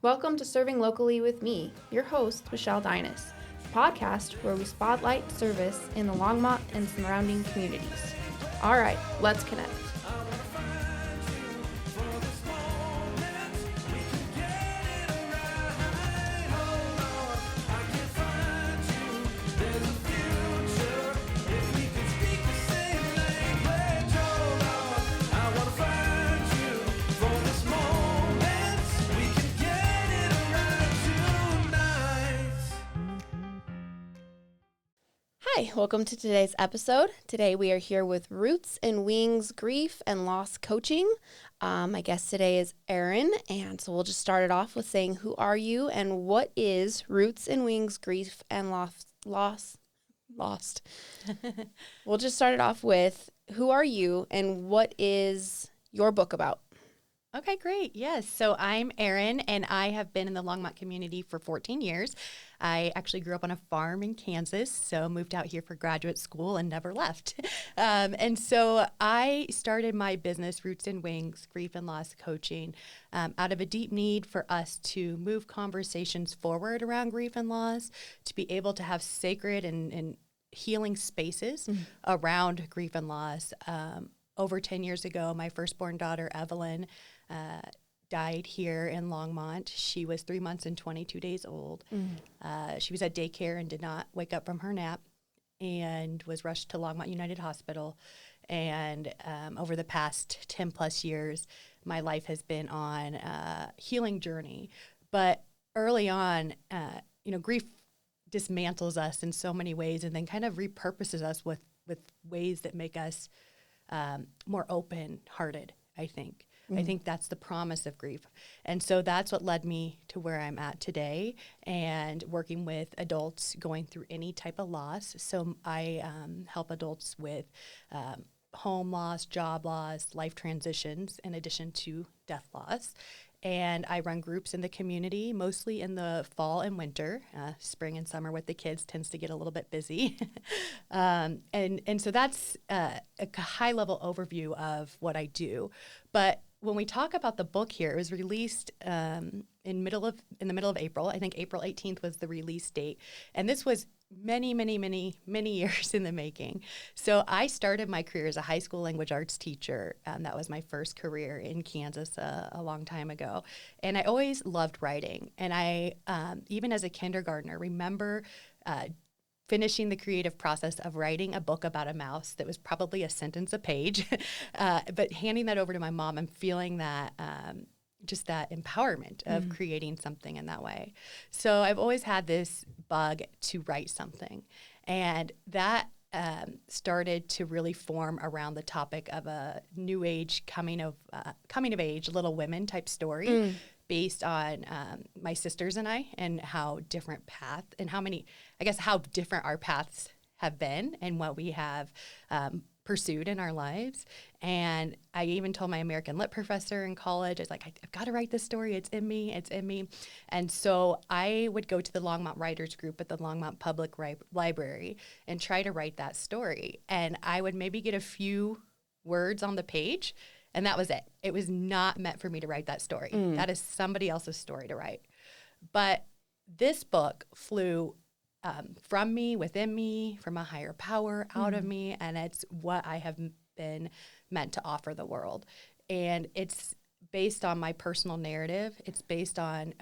Welcome to Serving Locally with me, your host, Mrs.Deines.Serves, a podcast where we spotlight service in the Longmont and surrounding communities. All right, let's connect. Hi, welcome to today's episode. Today we are here with Roots and Wings Grief and Loss Coaching. My guest today is Eryn, and so we'll just start it off with saying, who are you and what is Roots and Wings Grief and Lost? We'll just start it off with, who are you and what is your book about? Okay, great. Yes. So I'm Eryn, and I have been in the Longmont community for 14 years. I actually grew up on a farm in Kansas, so moved out here for graduate school and never left. And so I started my business, Roots and Wings, Grief and Loss Coaching, out of a deep need for us to move conversations forward around grief and loss, to be able to have sacred and healing spaces around grief and loss. Over 10 years ago, my firstborn daughter, Evelyn, died here in Longmont. She was 3 months and 22 days old. She was at daycare and did not wake up from her nap and was rushed to Longmont United Hospital. And over the past 10 plus years, my life has been on a healing journey. But early on, grief dismantles us in so many ways and then kind of repurposes us with ways that make us more open-hearted, I think. I think that's the promise of grief. And so that's what led me to where I'm at today and working with adults going through any type of loss. So I help adults with home loss, job loss, life transitions, in addition to death loss. And I run groups in the community, mostly in the fall and winter. Spring and summer with the kids tends to get a little bit busy. And so that's a high-level overview of what I do. But when we talk about the book here, it was released in the middle of April. I think April 18th was the release date. And this was many years in the making. So I started my career as a high school language arts teacher. That was my first career in Kansas a long time ago. And I always loved writing. And I, even as a kindergartner, remember finishing the creative process of writing a book about a mouse that was probably a sentence a page, but handing that over to my mom and feeling that just that empowerment of creating something in that way. So I've always had this bug to write something. And that started to really form around the topic of a new age coming of age Little Women type story based on my sisters and I, and how different how different our paths have been and what we have pursued in our lives. And I even told my American Lit professor in college, I was like, I've got to write this story. It's in me. And so I would go to the Longmont Writers Group at the Longmont Public Library and try to write that story. And I would maybe get a few words on the page, and that was it. It was not meant for me to write that story. That is somebody else's story to write. But this book flew from me, within me, from a higher power, out of me, and it's what I have been meant to offer the world. And it's based on my personal narrative. It's based on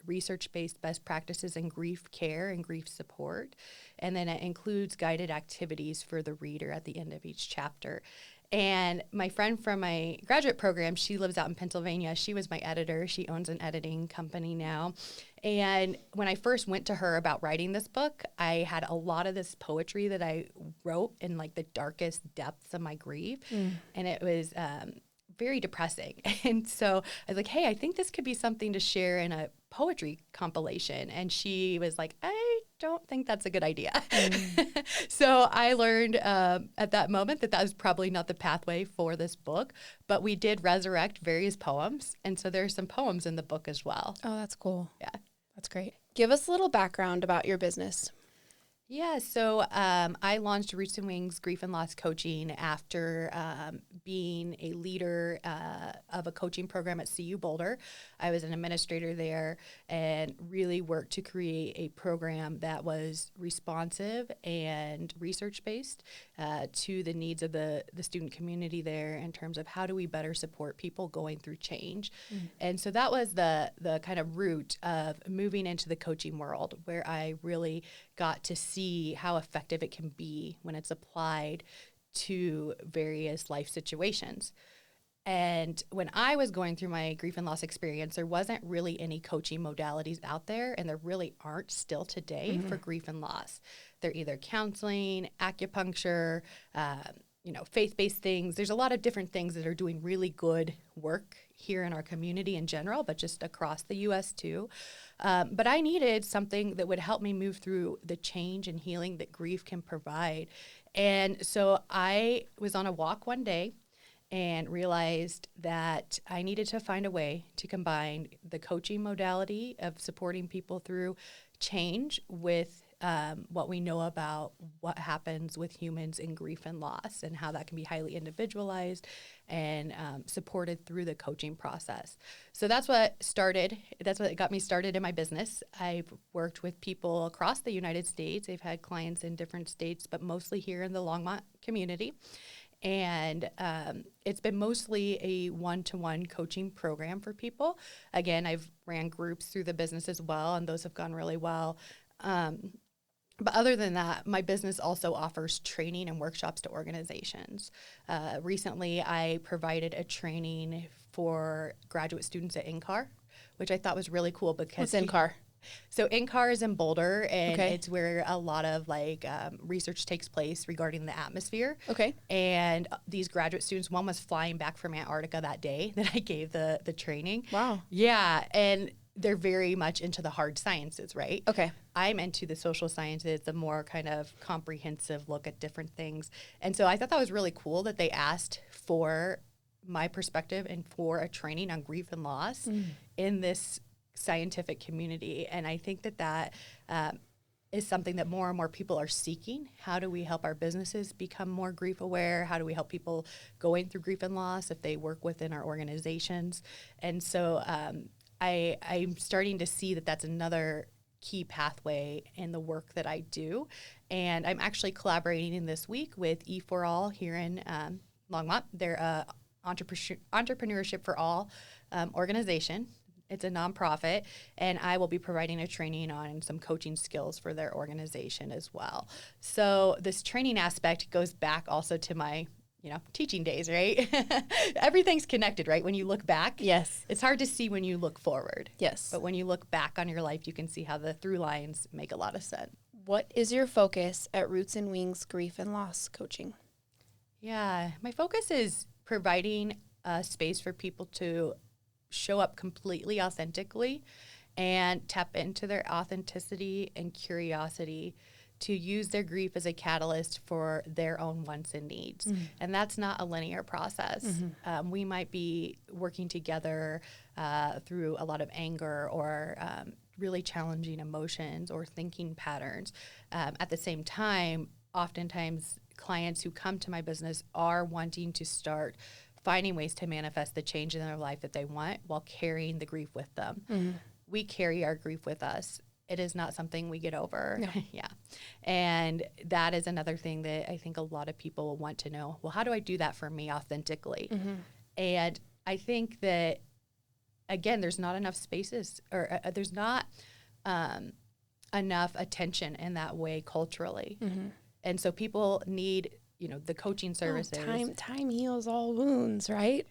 research-based best practices in grief care and grief support. And then it includes guided activities for the reader at the end of each chapter. And my friend from my graduate program, she lives out in Pennsylvania. She was my editor. She owns an editing company now. And when I first went to her about writing this book, I had a lot of this poetry that I wrote in like the darkest depths of my grief. And it was very depressing. And so I was like, hey, I think this could be something to share in a poetry compilation. And she was like, I don't think that's a good idea. So I learned at that moment that was probably not the pathway for this book, but we did resurrect various poems. And so there are some poems in the book as well. Oh, that's cool. Yeah. That's great. Give us a little background about your business. Yeah, so I launched Roots and Wings Grief and Loss Coaching after being a leader of a coaching program at CU Boulder. I was an administrator there and really worked to create a program that was responsive and research-based to the needs of the student community there in terms of how do we better support people going through change. And so that was the kind of root of moving into the coaching world, where I really got to see how effective it can be when it's applied to various life situations. And when I was going through my grief and loss experience, there wasn't really any coaching modalities out there, and there really aren't still today for grief and loss. They're either counseling, acupuncture, faith-based things. There's a lot of different things that are doing really good work here in our community in general, but just across the U.S. too. But I needed something that would help me move through the change and healing that grief can provide. And so I was on a walk one day and realized that I needed to find a way to combine the coaching modality of supporting people through change with what we know about what happens with humans in grief and loss, and how that can be highly individualized and supported through the coaching process. So that's what got me started in my business. I've worked with people across the United States. I've had clients in different states, but mostly here in the Longmont community. And it's been mostly a one-to-one coaching program for people. Again, I've ran groups through the business as well, and those have gone really well. But other than that, my business also offers training and workshops to organizations. Recently, I provided a training for graduate students at NCAR, which I thought was really cool because— What's NCAR? So NCAR is in Boulder, and it's where a lot of research takes place regarding the atmosphere. Okay. And these graduate students, one was flying back from Antarctica that day that I gave the training. Wow. Yeah, and they're very much into the hard sciences, right? Okay. I'm into the social sciences, the more kind of comprehensive look at different things. And so I thought that was really cool that they asked for my perspective and for a training on grief and loss in this scientific community. And I think that is something that more and more people are seeking. How do we help our businesses become more grief aware? How do we help people going through grief and loss if they work within our organizations? And so I'm starting to see that that's another key pathway in the work that I do. And I'm actually collaborating this week with E4All here in Longmont. They're a Entrepreneurship for All organization. It's a nonprofit, and I will be providing a training on some coaching skills for their organization as well. So this training aspect goes back also to my teaching days, right? Everything's connected, right? When you look back, yes, it's hard to see when you look forward. Yes. But when you look back on your life, you can see how the through lines make a lot of sense. What is your focus at Roots and Wings Grief and Loss Coaching? Yeah, my focus is providing a space for people to show up completely authentically and tap into their authenticity and curiosity to use their grief as a catalyst for their own wants and needs. And that's not a linear process. We might be working together through a lot of anger or really challenging emotions or thinking patterns. At the same time, oftentimes clients who come to my business are wanting to start finding ways to manifest the change in their life that they want while carrying the grief with them. We carry our grief with us. It is not something we get over. No. Yeah. And that is another thing that I think a lot of people will want to know. Well, how do I do that for me authentically? And I think that, again, there's not enough spaces or there's not enough attention in that way culturally. And so people need, the coaching services. Time heals all wounds, right?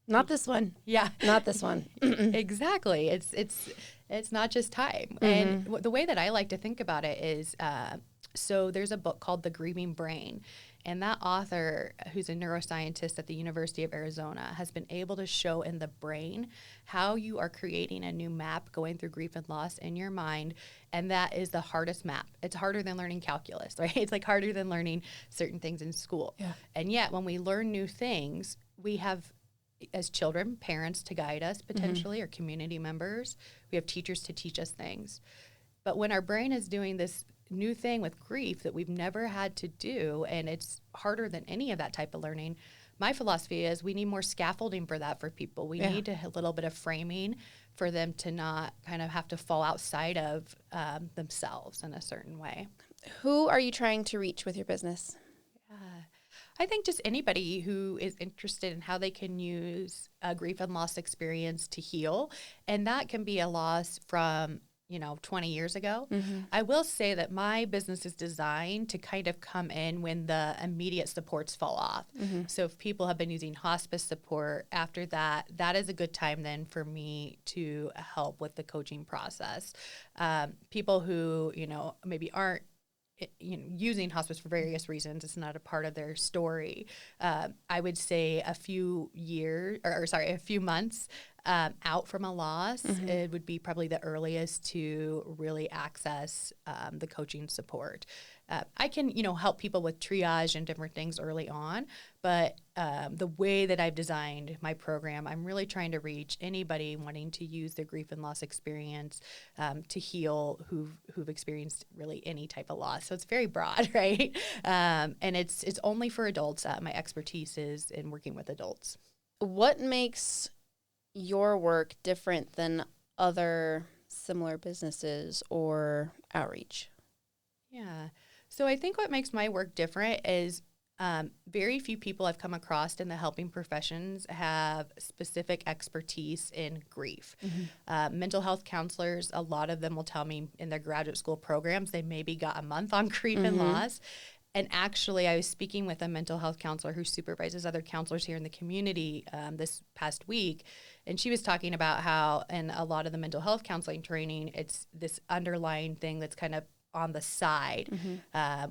Not this one. Yeah. Not this one. Exactly. It's not just time. And the way that I like to think about it is, so there's a book called The Grieving Brain. And that author, who's a neuroscientist at the University of Arizona, has been able to show in the brain how you are creating a new map going through grief and loss in your mind. And that is the hardest map. It's harder than learning calculus, right? It's like harder than learning certain things in school. Yeah. And yet when we learn new things, we have, as children, parents to guide us potentially, or community members. We have teachers to teach us things. But when our brain is doing this new thing with grief that we've never had to do, and it's harder than any of that type of learning, my philosophy is we need more scaffolding for that for people. We need a little bit of framing for them to not kind of have to fall outside of themselves in a certain way. Who are you trying to reach with your business? I think just anybody who is interested in how they can use a grief and loss experience to heal. And that can be a loss from 20 years ago. I will say that my business is designed to kind of come in when the immediate supports fall off. So if people have been using hospice support after that, that is a good time then for me to help with the coaching process. People who, maybe aren't using hospice for various reasons. It's not a part of their story. I would say a few months out from a loss, it would be probably the earliest to really access the coaching support. I can, help people with triage and different things early on, but the way that I've designed my program, I'm really trying to reach anybody wanting to use the grief and loss experience to heal who've experienced really any type of loss. So it's very broad, right? And it's only for adults. My expertise is in working with adults. What makes your work different than other similar businesses or outreach? Yeah. So I think what makes my work different is very few people I've come across in the helping professions have specific expertise in grief. Mental health counselors, a lot of them will tell me in their graduate school programs, they maybe got a month on grief and loss. And actually, I was speaking with a mental health counselor who supervises other counselors here in the community this past week. And she was talking about how in a lot of the mental health counseling training, it's this underlying thing that's kind of on the side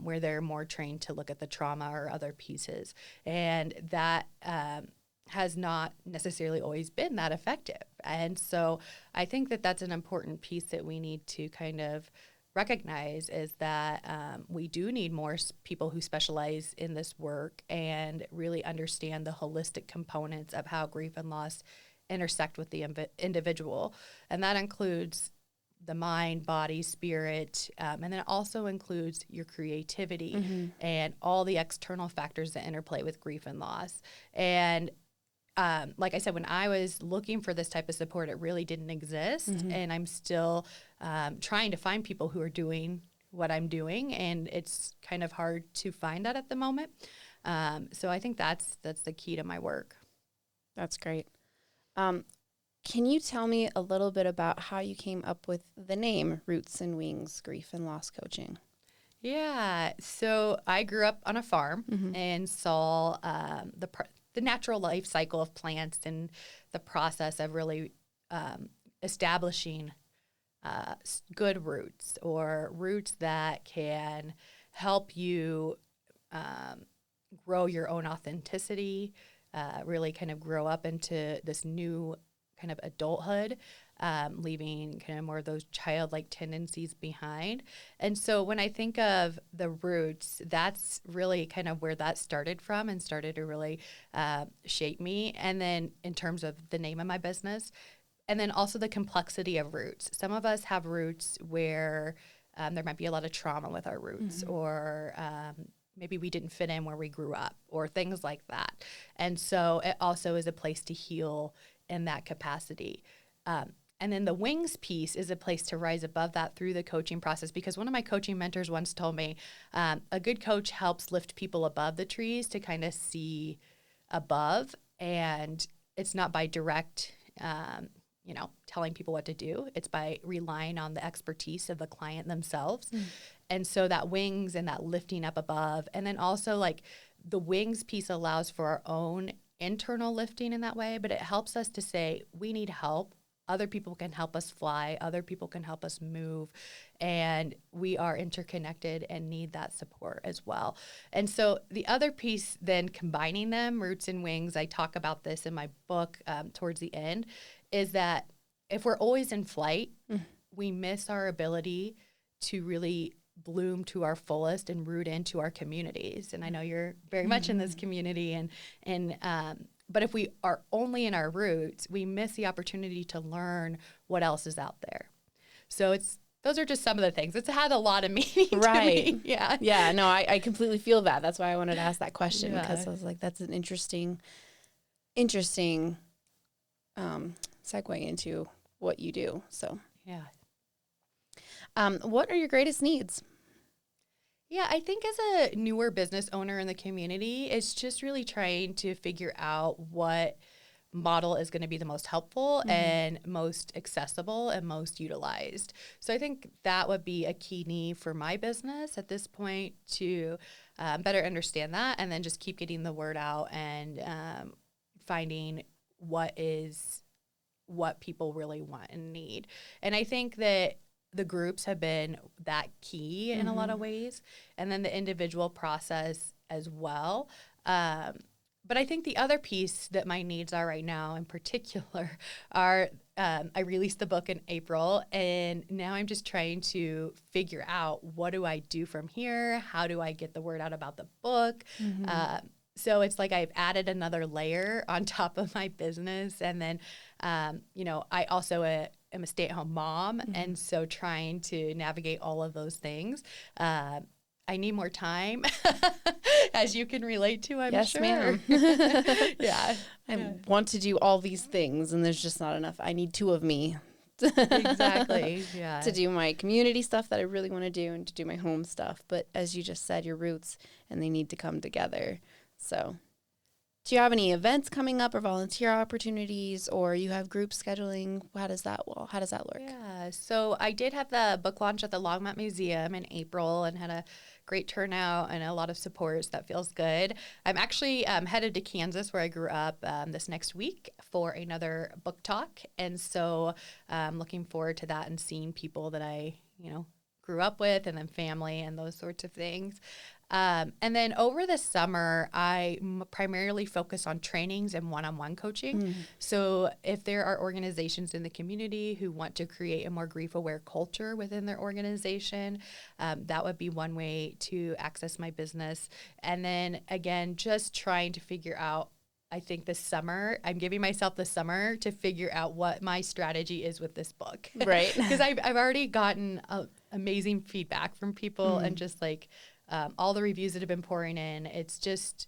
where they're more trained to look at the trauma or other pieces. And that has not necessarily always been that effective. And so I think that that's an important piece that we need to kind of recognize is that we do need more people who specialize in this work and really understand the holistic components of how grief and loss intersect with the individual. And that includes the mind, body, spirit, and then it also includes your creativity and all the external factors that interplay with grief and loss. And like I said, when I was looking for this type of support, it really didn't exist. And I'm still trying to find people who are doing what I'm doing, and it's kind of hard to find that at the moment. So I think that's the key to my work. That's great. Can you tell me a little bit about how you came up with the name Roots and Wings Grief and Loss Coaching? Yeah, so I grew up on a farm and saw the natural life cycle of plants and the process of really establishing good roots or roots that can help you grow your own authenticity, really kind of grow up into this new kind of adulthood, leaving kind of more of those childlike tendencies behind. And so when I think of the roots, that's really kind of where that started from and started to really shape me. And then in terms of the name of my business, and then also the complexity of roots. Some of us have roots where there might be a lot of trauma with our roots or maybe we didn't fit in where we grew up or things like that. And so it also is a place to heal in that capacity. And then the wings piece is a place to rise above that through the coaching process, because one of my coaching mentors once told me a good coach helps lift people above the trees to kind of see above. And it's not by direct, telling people what to do. It's by relying on the expertise of the client themselves. And so that wings and that lifting up above, and then also like the wings piece allows for our own internal lifting in that way, but it helps us to say, we need help. Other people can help us fly. Other people can help us move. And we are interconnected and need that support as well. And so the other piece, then combining them, roots and wings, I talk about this in my book towards the end, is that if we're always in flight, we miss our ability to really bloom to our fullest and root into our communities. And I know you're very much in this community, but if we are only in our roots, we miss the opportunity to learn what else is out there. So it's those are just some of the things. It's had a lot of meaning Right. to me. Yeah. Yeah, no, I completely feel that. That's why I wanted to ask that question Yeah. because I was like, that's an interesting segue into what you do. So, Yeah. what are your greatest needs? Yeah, I think as a newer business owner in the community, it's just really trying to figure out what model is going to be the most helpful and most accessible and most utilized. So I think that would be a key need for my business at this point to better understand that, and then just keep getting the word out and finding what people really want and need. And I think that the groups have been that key in a lot of ways, and then the individual process as well. But I think the other piece that my needs are right now in particular are I released the book in April, and now I'm just trying to figure out, what do I do from here? How do I get the word out about the book? So it's like I've added another layer on top of my business. And then, I also am a stay-at-home mom. And so trying to navigate all of those things, I need more time, as you can relate to, I'm sure. Yes, ma'am. Yeah. I want to do all these things, and there's just not enough. I need two of me. Exactly. Yeah. To do my community stuff that I really want to do and to do my home stuff. But as you just said, your roots, and they need to come together. So do you have any events coming up or volunteer opportunities, or you have group scheduling? How does that work? Yeah, so I did have the book launch at the Longmont Museum in April and had a great turnout and a lot of support, so that feels good. I'm actually headed to Kansas, where I grew up, this next week for another book talk, and so I'm looking forward to that and seeing people that I, grew up with, and then family and those sorts of things. And then over the summer, I primarily focus on trainings and one-on-one coaching. So if there are organizations in the community who want to create a more grief-aware culture within their organization, that would be one way to access my business. And then again, just trying to figure out, I think this summer, I'm giving myself the summer to figure out what my strategy is with this book. Right. Because I've already gotten amazing feedback from people, and just like all the reviews that have been pouring in. It's just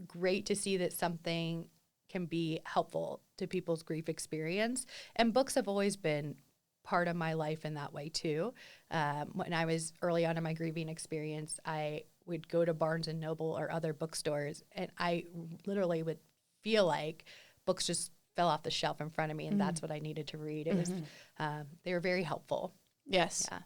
great to see that something can be helpful to people's grief experience. And books have always been part of my life in that way too. When I was early on in my grieving experience, I would go to Barnes and Noble or other bookstores, and I literally would feel like books just fell off the shelf in front of me, and that's what I needed to read. It was they were very helpful. Yes. Yeah.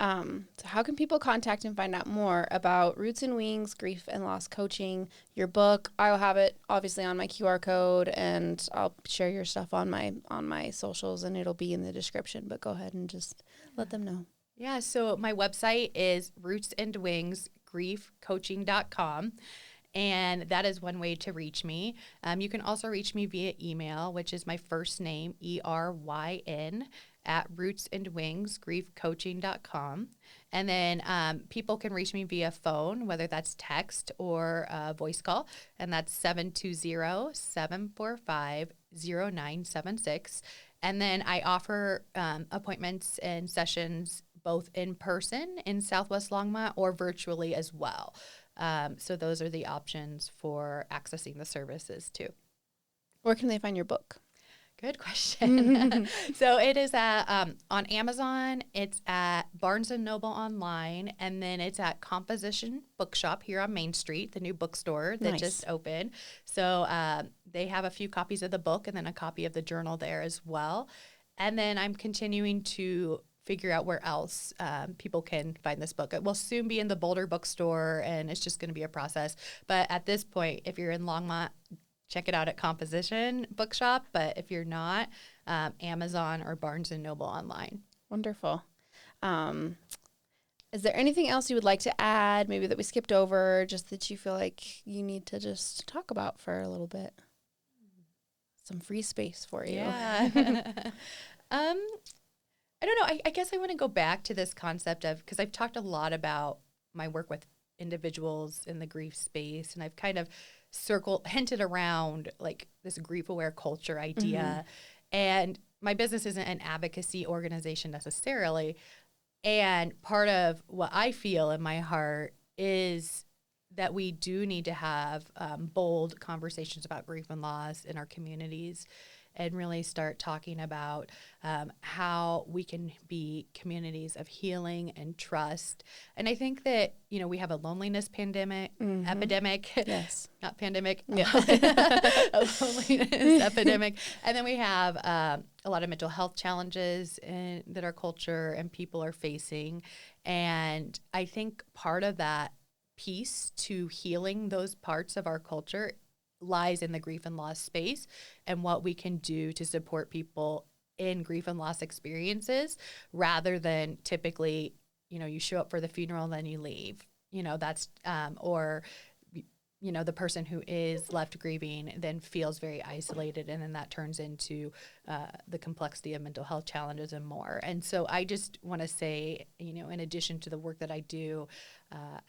So how can people contact and find out more about Roots and Wings Grief and Loss Coaching, your book? I'll have it obviously on my QR code, and I'll share your stuff on my socials, and it'll be in the description, but go ahead and just let them know. Yeah, so my website is rootsandwingsgriefcoaching.com. And that is one way to reach me. You can also reach me via email, which is my first name, ERYN, at rootsandwingsgriefcoaching.com. And then people can reach me via phone, whether that's text or a voice call, and that's 720-745-0976. And then I offer appointments and sessions both in person in Southwest Longmont or virtually as well. So those are the options for accessing the services too. Where can they find your book? Good question. So it is on Amazon, it's at Barnes & Noble online, and then it's at Composition Bookshop here on Main Street, the new bookstore that just opened. So they have a few copies of the book and then a copy of the journal there as well. And then I'm continuing to figure out where else people can find this book. It will soon be in the Boulder bookstore, and it's just going to be a process. But at this point, if you're in Longmont, check it out at Composition Bookshop. But if you're not, Amazon or Barnes & Noble online. Wonderful. Is there anything else you would like to add, maybe that we skipped over, just that you feel like you need to just talk about for a little bit? Some free space for you. Yeah. I don't know. I guess I want to go back to this concept of, because I've talked a lot about my work with individuals in the grief space, and I've kind of hinted around like this grief aware culture idea. And my business isn't an advocacy organization necessarily. And part of what I feel in my heart is that we do need to have bold conversations about grief and loss in our communities, and really start talking about how we can be communities of healing and trust. And I think that, we have a loneliness epidemic. Yes. Not pandemic. Yeah. A loneliness epidemic. And then we have a lot of mental health challenges that our culture and people are facing. And I think part of that piece to healing those parts of our culture lies in the grief and loss space, and what we can do to support people in grief and loss experiences, rather than typically, you show up for the funeral and then you leave. That's or the person who is left grieving then feels very isolated, and then that turns into the complexity of mental health challenges and more. And so I just want to say, in addition to the work that I do,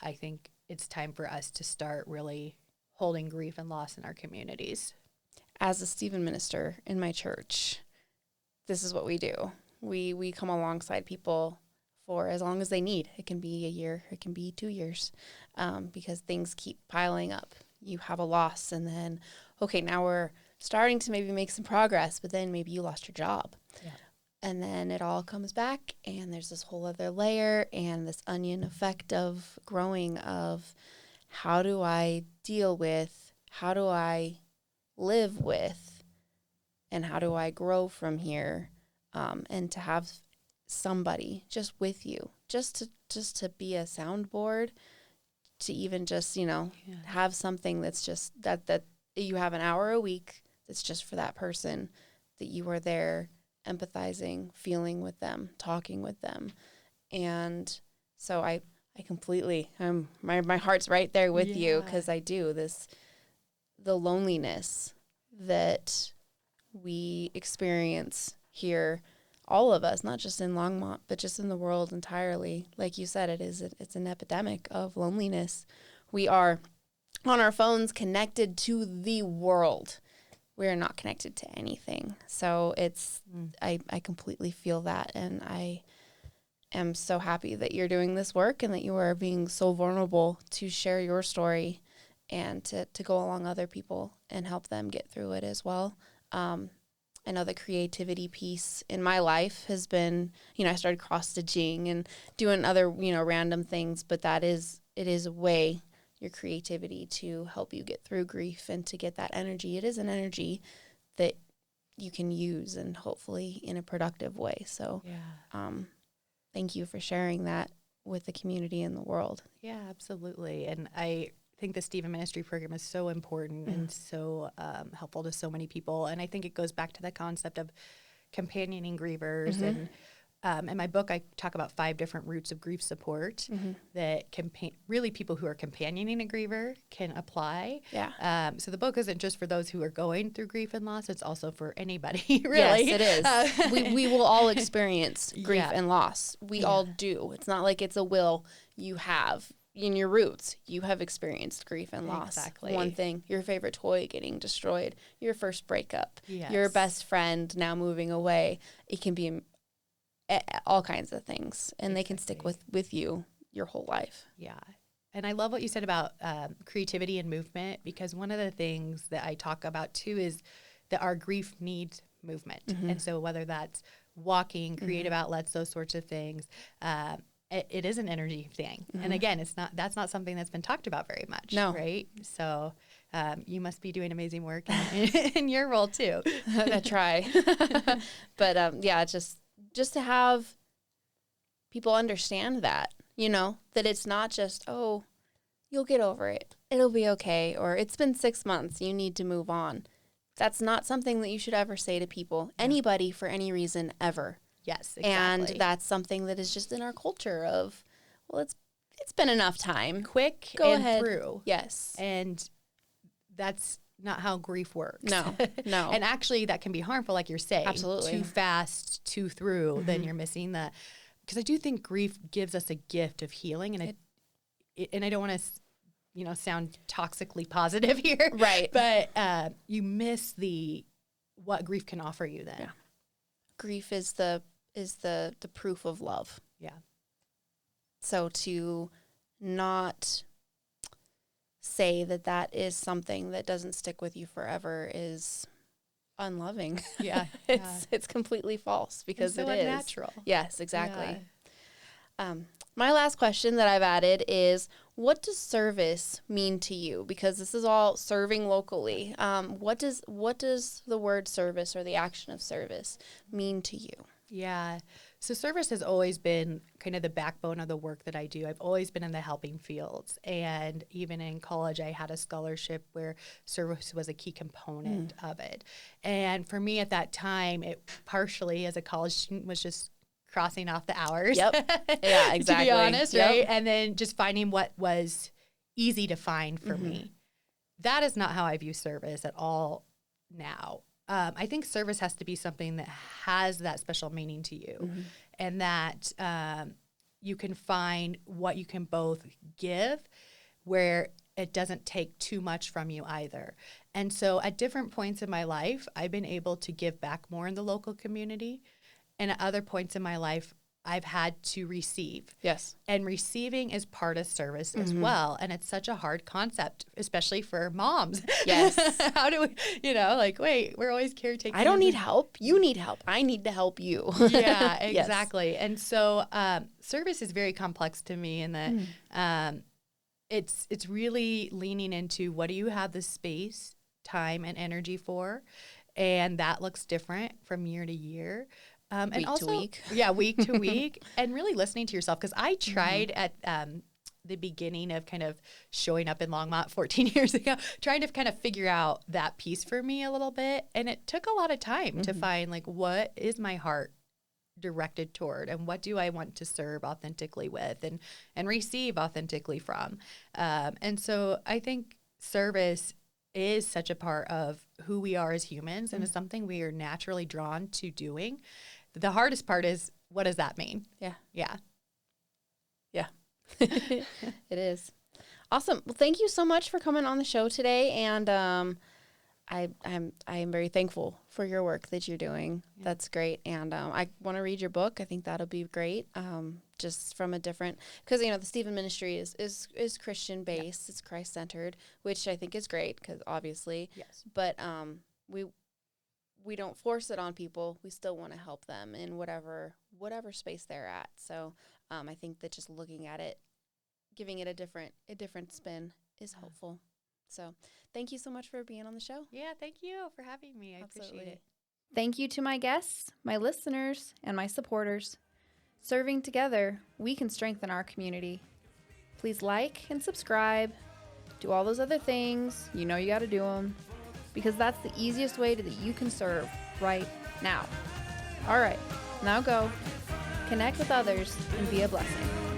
I think it's time for us to start really holding grief and loss in our communities. As a Stephen minister in my church, this is what we do. We come alongside people for as long as they need. It can be a year, it can be 2 years, because things keep piling up. You have a loss, and then, okay, now we're starting to maybe make some progress, but then maybe you lost your job. Yeah. And then it all comes back, and there's this whole other layer and this onion effect of growing of, how do I deal with, how do I live with, and how do I grow from here? And to have somebody just with you, just to be a soundboard, to even just, have something that's just that you have an hour a week that's just for that person, that you are there empathizing, feeling with them, talking with them. And so I completely, my heart's right there with you, because I do the loneliness that we experience here, all of us, not just in Longmont, but just in the world entirely. Like you said, it's an epidemic of loneliness. We are on our phones connected to the world. We are not connected to anything. So I completely feel that, and I am so happy that you're doing this work and that you are being so vulnerable to share your story and to go along other people and help them get through it as well. I know the creativity piece in my life has been, I started cross-stitching and doing other, random things, but it is a way, your creativity, to help you get through grief and to get that energy. It is an energy that you can use, and hopefully in a productive way. So, thank you for sharing that with the community and the world. Yeah, absolutely. And I think the Stephen Ministry Program is so important and so helpful to so many people. And I think it goes back to the concept of companioning grievers. And in my book, I talk about 5 different routes of grief support that really people who are companioning a griever can apply. Yeah. So the book isn't just for those who are going through grief and loss. It's also for anybody, really. Yes, it is. We will all experience grief and loss. We all do. It's not like it's a will you have. In your roots, you have experienced grief and loss. Exactly. One thing, your favorite toy getting destroyed, your first breakup, your best friend now moving away. It can be all kinds of things, and they can stick with you your whole life. Yeah. And I love what you said about creativity and movement, because one of the things that I talk about too is that our grief needs movement. And so whether that's walking, creative outlets, those sorts of things, it is an energy thing. And again, that's not something that's been talked about very much, right? So you must be doing amazing work in your role too. I try. But just to have people understand that, that it's not just, oh, you'll get over it, it'll be okay, or it's been 6 months, you need to move on. That's not something that you should ever say to people, anybody, for any reason, ever. Yes, exactly. And that's something that is just in our culture of, well, it's been enough time. Quick Go and ahead. through. Yes. And that's not how grief works. No. And actually that can be harmful, like you're saying. Absolutely. Too fast, too through, then you're missing because I do think grief gives us a gift of healing, and and I don't want to, sound toxically positive here. Right. But you miss what grief can offer you then. Yeah. grief is the proof of love. Yeah. So to not say that is something that doesn't stick with you forever is unloving. Yeah. It's completely false because it's so it is unnatural. Yes, exactly. My last question that I've added is, what does service mean to you? Because this is all serving locally. What does the word service or the action of service mean to you? Yeah. So service has always been kind of the backbone of the work that I do. I've always been in the helping fields. And even in college, I had a scholarship where service was a key component of it. And for me at that time, it partially as a college student was just crossing off the hours. Yep. Yeah, exactly. To be honest, yep. right? And then just finding what was easy to find for me. That is not how I view service at all now. I think service has to be something that has that special meaning to you and that you can find what you can both give where it doesn't take too much from you either. And so at different points in my life, I've been able to give back more in the local community. And at other points in my life, I've had to receive. Yes. And receiving is part of service as well. And it's such a hard concept, especially for moms. Yes. How do we, wait, we're always caretaking. I don't need help. You need help. I need to help you. Yeah, exactly. Yes. And so service is very complex to me in that it's really leaning into what do you have the space, time, and energy for? And that looks different from year to year. Week and also, to week. Yeah, week to week. And really listening to yourself. Because I tried at the beginning of kind of showing up in Longmont 14 years ago, trying to kind of figure out that piece for me a little bit. And it took a lot of time to find, what is my heart directed toward? And what do I want to serve authentically with and receive authentically from? And so I think service is such a part of who we are as humans and is something we are naturally drawn to doing. The hardest part is, what does that mean? Yeah. Yeah. Yeah. It is. Awesome. Well, thank you so much for coming on the show today. And I am very thankful for your work that you're doing. Yeah. That's great. And I want to read your book. I think that'll be great. Just from a different, because, the Stephen ministry is Christian based. Yeah. It's Christ centered, which I think is great because obviously, yes. But we don't force it on people. We still want to help them in whatever space they're at. So I think that just looking at it, giving it a different spin is helpful. So thank you so much for being on the show. Yeah, thank you for having me. I appreciate it. Thank you to my guests, my listeners, and my supporters. Serving together, we can strengthen our community. Please like and subscribe. Do all those other things. You got to do them. Because that's the easiest way that you can serve right now. All right, now go. Connect with others and be a blessing.